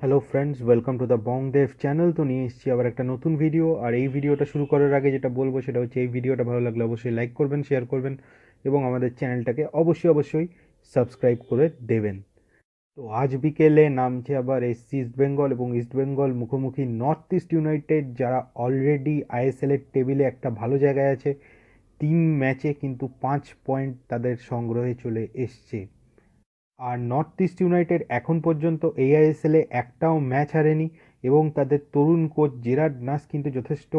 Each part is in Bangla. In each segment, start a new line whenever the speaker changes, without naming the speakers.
Hello friends, welcome to the Bongdev channel. তো নিয়ে এসেছি আবার একটা নতুন ভিডিও। আর এই ভিডিওটা শুরু করার আগে যেটা বলবো সেটা হচ্ছে, এই ভিডিওটা ভালো লাগলে অবশ্যই লাইক করবেন, শেয়ার করবেন এবং আমাদের চ্যানেলটাকে অবশ্যই সাবস্ক্রাইব করে দেবেন। তো আজ বিকেলে নামছে আবার এসসি ইস্ট বেঙ্গল, এবং ইস্ট বেঙ্গল মুখোমুখি নর্থ ইস্ট ইউনাইটেড, যারা অলরেডি আইএসএল এর টেবিলে একটা ভালো জায়গায় আছে। 3 ম্যাচে কিন্তু 5 পয়েন্ট তাদের সংগ্রহে চলে এসছে। আর নর্থ ইস্ট ইউনাইটেড এখন পর্যন্ত এআইএসএল এ একটাও ম্যাচ হারেনি, এবং তাদের তরুণ কোচ জেরার্ড নাস কিন্তু যথেষ্ট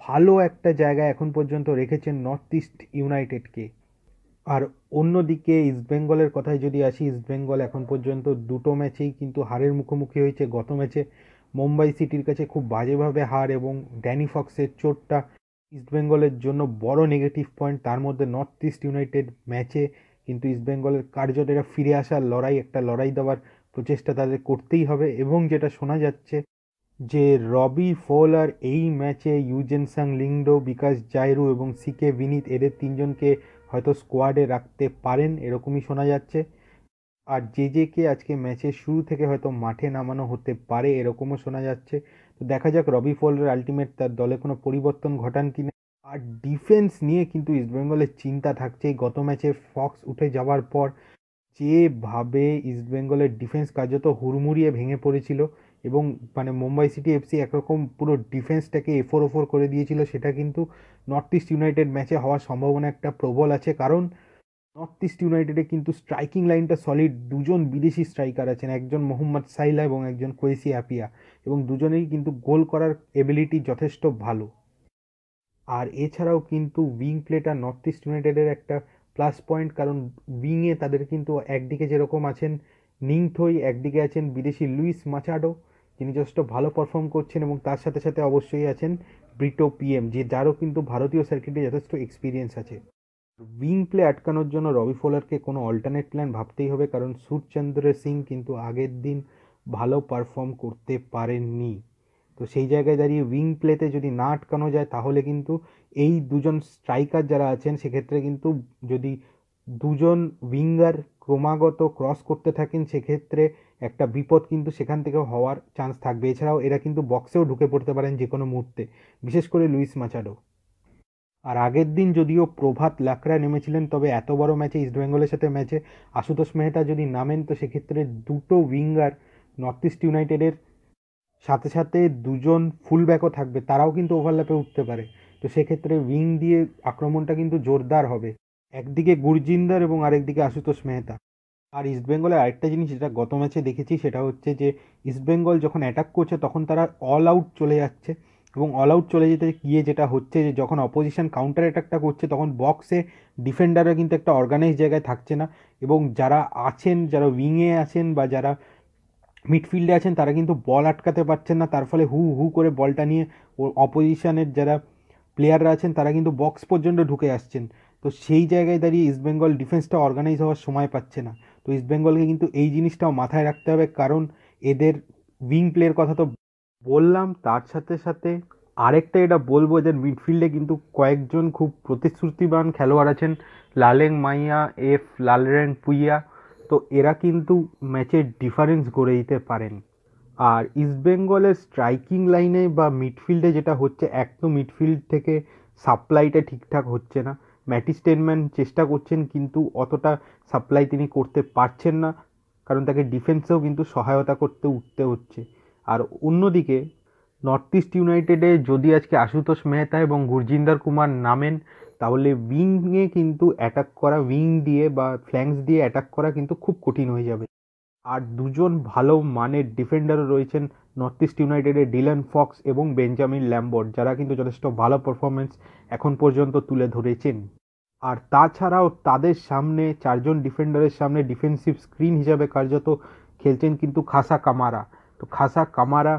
ভালো একটা জায়গায় এখন পর্যন্ত রেখেছেন নর্থ ইস্ট ইউনাইটেডকে। আর অন্যদিকে ইস্টবেঙ্গলের কথায় যদি আসি, ইস্টবেঙ্গল এখন পর্যন্ত দুটো ম্যাচেই কিন্তু হারের মুখোমুখি হয়েছে। গত ম্যাচে মুম্বাই সিটির কাছে খুব বাজেভাবে হার, এবং ড্যানি ফক্সের চোটটা ইস্টবেঙ্গলের জন্য বড় নেগেটিভ পয়েন্ট। তার মধ্যে নর্থ ইস্ট ইউনাইটেড ম্যাচে কিন্তু ইস্টবেঙ্গলের কার্যত এরা ফিরে আসার একটা লড়াই দেওয়ার প্রচেষ্টা তাদের করতেই হবে। এবং যেটা শোনা যাচ্ছে যে রবি ফোলার এই ম্যাচে ইউজেনসাং লিংডো, বিকাশ জাইরু এবং সিকে বিনীত, এদের তিনজনকে হয়তো স্কোয়াডে রাখতে পারেন, এরকমই শোনা যাচ্ছে। আর জেজেকে আজকে ম্যাচের শুরু থেকে হয়তো মাঠে নামানো হতে পারে, এরকমও শোনা যাচ্ছে। তো দেখা যাক রবি ফোলার আলটিমেট তার দলে কোনো পরিবর্তন ঘটান কিনা। আর ডিফেন্স নিয়ে কিন্তু ইস্টবেঙ্গলের চিন্তা থাকছেই। গত ম্যাচে ফক্স উঠে যাওয়ার পর যেভাবে ইস্টবেঙ্গলের ডিফেন্স কার্যত হুড়মুড়িয়ে ভেঙে পড়েছিল, এবং মানে মুম্বাই সিটি এফসি একরকম পুরো ডিফেন্সটাকে এফোর ওফোর করে দিয়েছিল, সেটা কিন্তু নর্থ ইস্ট ইউনাইটেড ম্যাচে হওয়ার সম্ভাবনা একটা প্রবল আছে। কারণ নর্থ ইস্ট ইউনাইটেডে কিন্তু স্ট্রাইকিং লাইনটা সলিড। দুজন বিদেশি স্ট্রাইকার আছেন, একজন মোহাম্মদ সাইলা এবং একজন কোয়েসি অ্যাপিয়া, এবং দুজনেই কিন্তু গোল করার এবিলিটি যথেষ্ট ভালো। আর এছাড়াও কিন্তু উইং প্লেটা নর্থ ইস্ট ইউনাইটেডের একটা প্লাস পয়েন্ট, কারণ উইংয়ে তাদের কিন্তু একদিকে যেরকম আছেন নিংথই, একদিকে আছেন বিদেশি লুইস মাচাডো, যিনি যথেষ্ট ভালো পারফর্ম করছেন, এবং তার সাথে সাথে অবশ্যই আছেন ব্রিটো পিএম, যারও কিন্তু ভারতীয় সার্কিটে যথেষ্ট এক্সপিরিয়েন্স আছে। উইং প্লে আটকানোর জন্য রবি ফোলারকে কোনো অল্টারনেট প্ল্যান ভাবতেই হবে, কারণ সুরচন্দ্র সিং কিন্তু আগের দিন ভালো পারফর্ম করতে পারেননি। তো সেই জায়গায় দাঁড়িয়ে উইং প্লেতে যদি না আটকানো যায়, তাহলে কিন্তু এই দুজন স্ট্রাইকার যারা আছেন, সেক্ষেত্রে কিন্তু যদি দুজন উইঙ্গার ক্রমাগত ক্রস করতে থাকেন, সেক্ষেত্রে একটা বিপদ কিন্তু সেখান থেকে হওয়ার চান্স থাকবে। এছাড়াও এরা কিন্তু বক্সেও ঢুকে পড়তে পারেন যে কোনো মুহূর্তে, বিশেষ করে লুইস মাচাডো। আর আগের দিন যদিও প্রভাত লাকড়া নেমেছিলেন, তবে এত বড় ম্যাচে ইস্টবেঙ্গলের সাথে ম্যাচে আশুতোষ মেহতা যদি নামেন, তো সেক্ষেত্রে দুটো উইঙ্গার নর্থ ইস্ট ইউনাইটেডের সাথে সাথে দুজন ফুল ব্যাকও থাকবে, তারাও কিন্তু ওভারল্যাপে উঠতে পারে। তো সেক্ষেত্রে উইং দিয়ে আক্রমণটা কিন্তু জোরদার হবে, একদিকে গুরজিন্দার এবং আরেকদিকে আশুতোষ মেহতা। আর ইস্টবেঙ্গলের আরেকটা জিনিস যেটা গত ম্যাচে দেখেছি, সেটা হচ্ছে যে ইস্টবেঙ্গল যখন অ্যাটাক করছে তখন তারা অল আউট চলে যাচ্ছে, এবং অল আউট চলে যেতে গিয়ে যেটা হচ্ছে যে যখন অপোজিশন কাউন্টার অ্যাটাকটা করছে, তখন বক্সে ডিফেন্ডাররা কিন্তু একটা অর্গানাইজ জায়গায় থাকছে না, এবং যারা আছেন, যারা উইংয়ে আছেন বা যারা মিডফিল্ডে আছেন, তারা কিন্তু বল আটকাতে পারছেন না। তার ফলে হু হু করে বলটা নিয়ে অপোজিশনের যারা প্লেয়াররা আছেন, তারা কিন্তু বক্স পর্যন্ত ঢুকে আসছেন। তো সেই জায়গায় দাঁড়িয়ে ইস্টবেঙ্গল ডিফেন্সটা অর্গানাইজ হওয়ার সময় পাচ্ছে না। তো ইস্টবেঙ্গলকে কিন্তু এই জিনিসটাও মাথায় রাখতে হবে, কারণ এদের উইং প্লের কথা তো বললাম, তার সাথে সাথে আরেকটা এটা বলবো, এদের মিডফিল্ডে কিন্তু কয়েকজন খুব প্রতিশ্রুতিবান খেলোয়াড় আছেন। লালেং মাইয়া, এফ লালরেন পুইয়া, তো এরা কিন্তু ম্যাচের ডিফারেন্স গড়ে দিতে পারেন। আর ইস্টবেঙ্গলের স্ট্রাইকিং লাইনে বা মিডফিল্ডে যেটা হচ্ছে, এক তো মিডফিল্ড থেকে সাপ্লাইটা ঠিকঠাক হচ্ছে না। ম্যাটিস টেনম্যান চেষ্টা করছেন, কিন্তু অতটা সাপ্লাই তিনি করতে পারছেন না, কারণ তাকে ডিফেন্সেও কিন্তু সহায়তা করতে উঠতে হচ্ছে। আর অন্যদিকে নর্থ ইস্ট ইউনাইটেডে যদি আজকে আশুতোষ মেহতা এবং গুরজিন্দর কুমার নামেন, তাহলে উইংয়ে কিন্তু অ্যাটাক করা, উইং দিয়ে বা ফ্ল্যাঙ্কস দিয়ে অ্যাটাক করা কিন্তু খুব কঠিন হয়ে যাবে। আর দুজন ভালো মানের ডিফেন্ডারও রয়েছেন নর্থ ইস্ট ইউনাইটেডের, ডিলান ফক্স এবং বেঞ্জামিন ল্যাম্বর্ট, যারা কিন্তু যথেষ্ট ভালো পারফরমেন্স এখন পর্যন্ত তুলে ধরেছেন। আর তাছাড়াও তাদের সামনে চারজন ডিফেন্ডারের সামনে ডিফেন্সিভ স্ক্রিন হিসাবে কার্যত খেলছেন কিন্তু খাসা কামারা। তো খাসা কামারা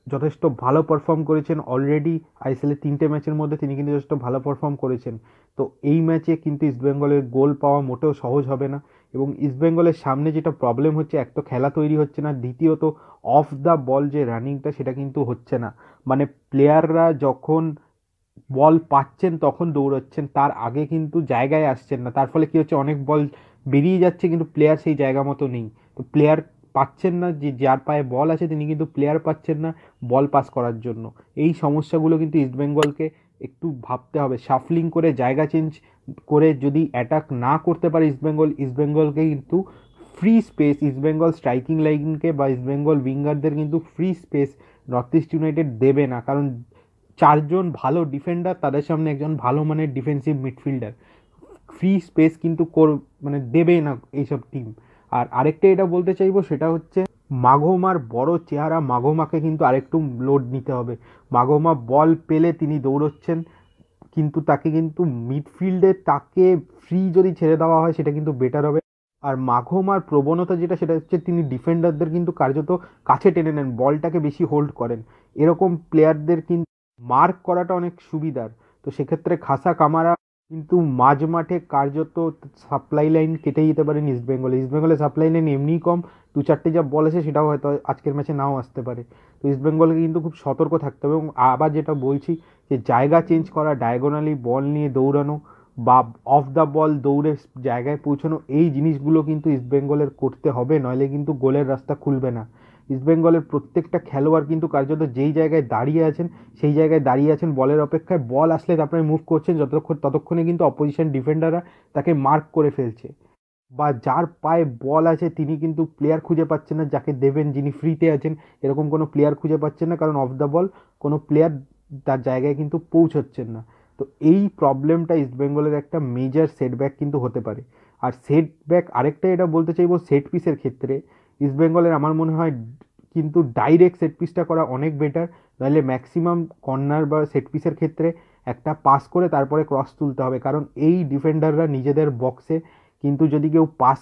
যথেষ্ট ভালো পারফর্ম করেছেন অলরেডি। আইএসএলের 3টে ম্যাচের মধ্যে তিনি কিন্তু যথেষ্ট ভালো পারফর্ম করেছেন। তো এই ম্যাচে কিন্তু ইস্টবেঙ্গলের গোল পাওয়া মোটেও সহজ হবে না, এবং ইস্টবেঙ্গলের সামনে যেটা প্রবলেম হচ্ছে, এক তো খেলা তৈরি হচ্ছে না, দ্বিতীয়ত অফ দ্য বল যে রানিংটা সেটা কিন্তু হচ্ছে না। মানে প্লেয়াররা যখন বল পাচ্ছেন তখন দৌড়াচ্ছেন, তার আগে কিন্তু জায়গায় আসছেন না। তার ফলে কি হচ্ছে, অনেক বল বেরিয়ে যাচ্ছে কিন্তু প্লেয়ার সেই জায়গা মতো নেই। তো প্লেয়ার পাচ্ছেন না, যে যার পায়ে বল আছে তিনি কিন্তু প্লেয়ার পাচ্ছেন না বল পাস করার জন্য। এই সমস্যাগুলো কিন্তু ইস্টবেঙ্গলকে একটু ভাবতে হবে, শাফলিং করে জায়গা চেঞ্জ করে যদি অ্যাটাক না করতে পারে ইস্টবেঙ্গলকে কিন্তু ফ্রি স্পেস, ইস্টবেঙ্গল স্ট্রাইকিং লাইনকে বা ইস্টবেঙ্গল উইঙ্গারদের কিন্তু free space north East United দেবে না, কারণ চারজন ভালো ডিফেন্ডার, তাদের সামনে একজন ভালো মানের ডিফেন্সিভ মিডফিল্ডার, ফ্রি স্পেস কিন্তু মানে দেবে না এইসব টিম। আর আরেকটা এটা বলতে চাইবো, সেটা হচ্ছে মাঘোমার বড় চেহারা মাঘোমাকে কিন্তু আরেকটু লোড নিতে হবে। মাঘোমা বল পেলে তিনি দৌড়চ্ছেন, কিন্তু তাকে কিন্তু মিডফিল্ডে তাকে ফ্রি যদি ছেড়ে দেওয়া হয় সেটা কিন্তু বেটার হবে। আর মাঘোমার প্রবণতা যেটা, সেটা হচ্ছে তিনি ডিফেন্ডারদের কিন্তু কার্যত কাছে টেনে নেন, বলটাকে বেশি হোল্ড করেন। এরকম প্লেয়ারদের কিন্তু মার্ক করাটা অনেক সুবিধার। তো সেক্ষেত্রে খাসা কামারা কিন্তু মাঝ মাঠে কার্যত সাপ্লাই লাইন কেটে যেতে পারেন ইস্টবেঙ্গলের সাপ্লাই লাইন এমনিই কম, দু চারটে যা বল আছে সেটাও হয়তো আজকের ম্যাচে নাও আসতে পারে। তো ইস্টবেঙ্গলকে কিন্তু খুব সতর্ক থাকতে হবে। এবং আবার যেটা বলছি, যে জায়গা চেঞ্জ করা, ডায়াগোনালি বল নিয়ে দৌড়ানো বা অফ দ্য বল দৌড়ে জায়গায় পৌঁছানো, এই জিনিসগুলো কিন্তু ইস্টবেঙ্গলের করতে হবে, নইলে কিন্তু গোলের রাস্তা খুলবে না। ইস্টবেঙ্গলের প্রত্যেকটা খেলোয়াড় কিন্তু কার্যত যেই জায়গায় দাঁড়িয়ে আছেন সেই জায়গায় দাঁড়িয়ে আছেন বলের অপেক্ষায়, বল আসলে তারপরে মুভ করছেন, ততক্ষণে কিন্তু অপোজিশন ডিফেন্ডাররা তাকে মার্ক করে ফেলছে, বা যার পায়ে বল আছে তিনি কিন্তু প্লেয়ার খুঁজে পাচ্ছেন না যাকে দেবেন, যিনি ফ্রিতে আছেন এরকম কোনো প্লেয়ার খুঁজে পাচ্ছেন না, কারণ অফ দ্য বল কোনো প্লেয়ার তার জায়গায় কিন্তু পৌঁছচ্ছেন না। তো এই প্রবলেমটা ইস্টবেঙ্গলের একটা মেজর সেটব্যাক কিন্তু হতে পারে। আর সেটব্যাক আরেকটা এটা বলতে চাইবো, সেট পিসের ক্ষেত্রে ইস্টবেঙ্গলের আমার মনে হয় কিন্তু ডাইরেক্ট সেট পিসটা করা অনেক বেটার, নাহলে ম্যাক্সিমাম কর্নার বা সেট পিসের ক্ষেত্রে একটা পাস করে তারপরে ক্রস তুলতে হবে, কারণ এই ডিফেন্ডাররা নিজেদের বক্সে কিন্তু যদি কেউ পাস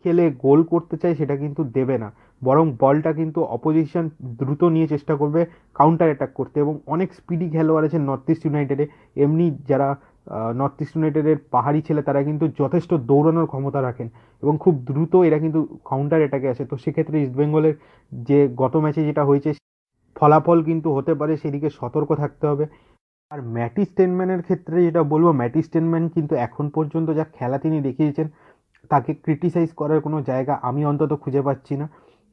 খেলে গোল করতে চায় সেটা কিন্তু দেবে না, বরং বলটা কিন্তু অপোজিশন দ্রুত নিয়ে চেষ্টা করবে কাউন্টার অ্যাটাক করতে। এবং অনেক স্পিডি খেলোয়াড় আছেন নর্থ ইস্ট ইউনাইটেডে, এমনি যারা নর্থ ইস্ট ইউনাইটেডের পাহাড়ি ছেলে তারা কিন্তু যথেষ্ট দৌড়ানোর ক্ষমতা রাখেন এবং খুব দ্রুত এরা কিন্তু কাউন্টার অ্যাটাকে আসে। তো সেক্ষেত্রে ইস্টবেঙ্গলের যে গত ম্যাচে যেটা হয়েছে ফলাফল কিন্তু হতে পারে, সেদিকে সতর্ক থাকতে হবে। আর ম্যাটি স্টেনম্যানের ক্ষেত্রে যেটা বলবো, ম্যাটি স্টেনম্যান কিন্তু এখন পর্যন্ত যা খেলা তিনি দেখিয়েছেন তাকে ক্রিটিসাইজ করার কোনো জায়গা আমি অন্তত খুঁজে পাচ্ছি না।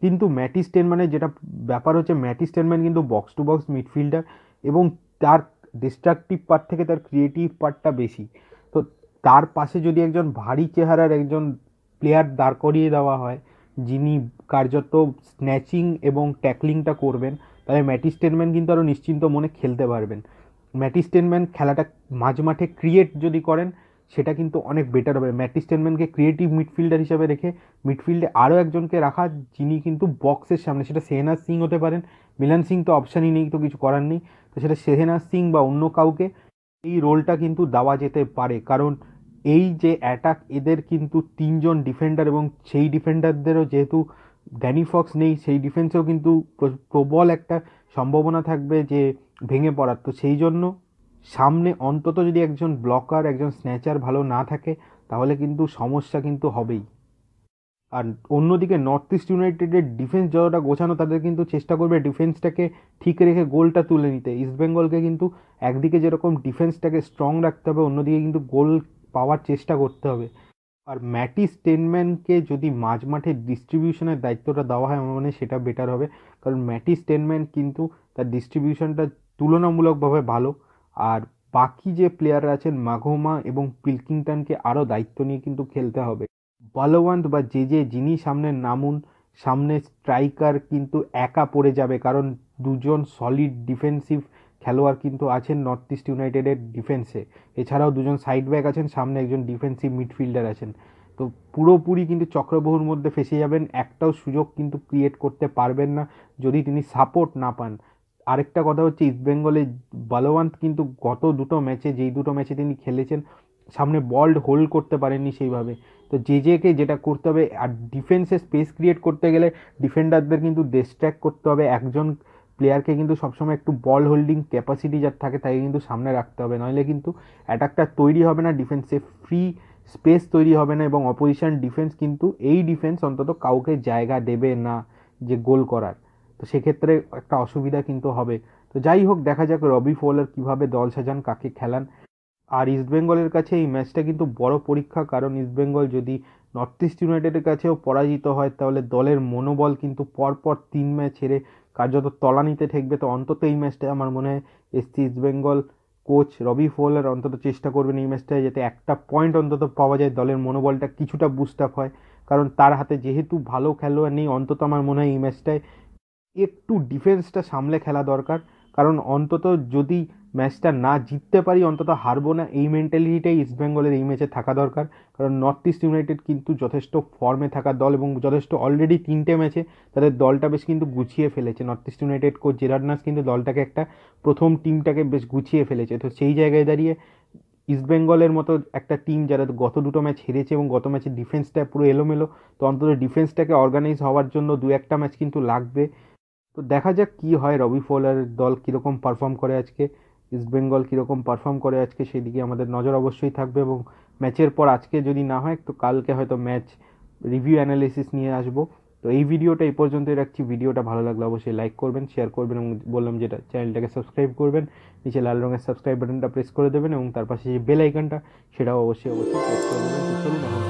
কিন্তু ম্যাটি স্টেনম্যানের যেটা ব্যাপার হচ্ছে, ম্যাটি স্টেনম্যান কিন্তু বক্স টু বক্স মিডফিল্ডার এবং তার ডিস্ট্রাকটিভ পার্ট থেকে তার ক্রিয়েটিভ পার্টটা বেশি। তো তার পাশে যদি একজন ভারী চেহারার একজন প্লেয়ার দাঁড় করিয়ে দেওয়া হয় যিনি কার্যত স্ন্যাচিং এবং ট্যাকলিংটা করবেন, তাহলে ম্যাটি স্টেনম্যান কিন্তু আরও নিশ্চিন্ত মনে খেলতে পারবেন। ম্যাটি স্টেনম্যান খেলাটা মাঝ মাঠে ক্রিয়েট যদি করেন সেটা কিন্তু অনেক বেটার হবে। ম্যাটি স্টেনম্যানকে ক্রিয়েটিভ মিডফিল্ডার হিসেবে রেখে মিডফিল্ডে আরও একজনকে রাখা যিনি কিন্তু বক্সের সামনে, সেটা সেহনাজ সিং হতে পারেন, মিলান সিং তো অপশানই নেই, তো কিছু করার নেই, তো সেটা সেহনাজ সিং বা অন্য কাউকে এই রোলটা কিন্তু দেওয়া যেতে পারে। কারণ এই যে অ্যাটাক, এদের কিন্তু তিনজন ডিফেন্ডার এবং সেই ডিফেন্ডারদেরও যেহেতু ড্যানি ফক্স নেই, সেই ডিফেন্সেও কিন্তু প্রবল একটা সম্ভাবনা থাকবে যে ভেঙে পড়ার। তো সেই জন্য সামনে অন্তত যদি একজন ব্লকার, একজন স্ন্যাচার ভালো না থাকে তাহলে কিন্তু সমস্যা কিন্তু হবেই। আর অন্যদিকে নর্থ ইস্ট ইউনাইটেডের ডিফেন্স যতটা গোছানো, তাদের কিন্তু চেষ্টা করবে ডিফেন্সটাকে ঠিক রেখে গোলটা তুলে নিতে। ইস্টবেঙ্গলকে কিন্তু একদিকে যেরকম ডিফেন্সটাকে স্ট্রং রাখতে হবে, অন্যদিকে কিন্তু গোল পাওয়ার চেষ্টা করতে হবে। আর ম্যাটি স্টেনম্যানকে যদি মাঝ মাঠে ডিস্ট্রিবিউশনের দায়িত্বটা দেওয়া হয় আমার মনে হয় সেটা বেটার হবে, কারণ ম্যাটি স্টেনম্যান কিন্তু তার ডিস্ট্রিবিউশনটা তুলনামূলকভাবে ভালো। আর বাকি যে প্লেয়াররা আছেন মাঘোমা এবং পিলকিংটনকে আরও দায়িত্ব নিয়ে কিন্তু খেলতে হবে। বলওয়ান্ত বা যিনি সামনে নামুন, সামনে স্ট্রাইকার কিন্তু একা পড়ে যাবে, কারণ দুজন সলিড ডিফেন্সিভ খেলোয়াড় কিন্তু আছেন নর্থ ইস্ট ইউনাইটেডের ডিফেন্সে, এছাড়াও দুজন সাইড ব্যাক আছেন, সামনে একজন ডিফেন্সিভ মিডফিল্ডার আছেন। তো পুরোপুরি কিন্তু চক্রবহুর মধ্যে ফেসে যাবেন, একটাও সুযোগ কিন্তু ক্রিয়েট করতে পারবেন না যদি তিনি সাপোর্ট না পান। আরেকটা কথা হচ্ছে, ইস্টবেঙ্গলে বলওয়ান্ত কিন্তু গত দুটো ম্যাচে, যেই দুটো ম্যাচে তিনি খেলেছেন, সামনে বল হোল্ড করতে পারেননি সেইভাবে। তো জেজেকে যেটা করতে হবে, আর ডিফেন্সে স্পেস ক্রিয়েট করতে গেলে ডিফেন্ডারদের কিন্তু ডিস্ট্র্যাক্ট করতে হবে, একজন প্লেয়ারকে কিন্তু সবসময় একটু বল হোল্ডিং ক্যাপাসিটি যার থাকে তাকে কিন্তু সামনে রাখতে হবে, নইলে কিন্তু অ্যাটাকটা তৈরি হবে না, ডিফেন্সে ফ্রি স্পেস তৈরি হবে না, এবং অপোজিশন ডিফেন্স কিন্তু এই ডিফেন্স অন্তত কাউকে জায়গা দেবে না যে গোল করার। তো সেক্ষেত্রে একটা অসুবিধা কিন্তু হবে। তো যাই হোক, দেখা যাক রবি ফোলার কীভাবে দল সাজান, কাকে খেলান। আর ইস্টবেঙ্গলের কাছে এই ম্যাচটা কিন্তু বড় পরীক্ষা, কারণ ইস্টবেঙ্গল যদি নর্থ ইস্ট ইউনাইটেডের কাছেও পরাজিত হয়, তাহলে দলের মনোবল কিন্তু পরপর 3 ম্যাচ হেরে কার্যত তলানিতে ঠেকবে। তো অন্তত এই ম্যাচটায় আমার মনে হয় এসসি ইস্ট বেঙ্গল কোচ রবি ফোলার অন্তত চেষ্টা করবেন এই ম্যাচটায় যাতে একটা পয়েন্ট অন্তত পাওয়া যায়, দলের মনোবলটা কিছুটা বুস্ট আপ হয়। কারণ তার হাতে যেহেতু ভালো খেলোয়াড় নেই, অন্তত আমার মনে হয় এই ম্যাচটায় একটু ডিফেন্সটা সামলে খেলা দরকার। কারণ অন্তত যদি ম্যাচটা না জিততে পারি, অন্তত হারবো না, এই মেন্টালিটিটাই ইস্টবেঙ্গলের এই ম্যাচে থাকা দরকার। কারণ নর্থ ইস্ট ইউনাইটেড কিন্তু যথেষ্ট ফর্মে থাকা দল এবং যথেষ্ট অলরেডি 3টে ম্যাচে তাদের দলটা বেশ কিন্তু গুছিয়ে ফেলেছে। North East United coach Gerard Nus কিন্তু দলটাকে একটা প্রথম টিমটাকে বেশ গুছিয়ে ফেলেছে। তো সেই জায়গায় দাঁড়িয়ে ইস্টবেঙ্গলের মতো একটা টিম যারা গত দুটো ম্যাচ হেরেছে এবং গত ম্যাচে ডিফেন্সটা পুরো এলোমেলো, তো অন্তত ডিফেন্সটাকে অর্গানাইজ হওয়ার জন্য 2-1টা ম্যাচ কিন্তু লাগবে। তো দেখা যাক কি হয়, রবি ফোলারের দল কীরকম পারফর্ম করে আজকে, ইস্টবেঙ্গল কীরকম পারফর্ম করে আজকে, সেদিকে আমাদের নজর অবশ্যই থাকবে। এবং ম্যাচের পর আজকে যদি না হয় তো কালকে হয়তো ম্যাচ রিভিউ অ্যানালিসিস নিয়ে আসবো। তো এই ভিডিওটা এই পর্যন্তই রাখছি। ভিডিওটা ভালো লাগলে অবশ্যই লাইক করবেন, শেয়ার করবেন এবং বললাম যেটা চ্যানেলটাকে সাবস্ক্রাইব করবেন, নিচে লাল রঙের সাবস্ক্রাইব বাটনটা প্রেস করে দেবেন এবং তার পাশে যে বেল আইকনটা সেটাও অবশ্যই প্রেস করে দেবেন। তো চলুন এখন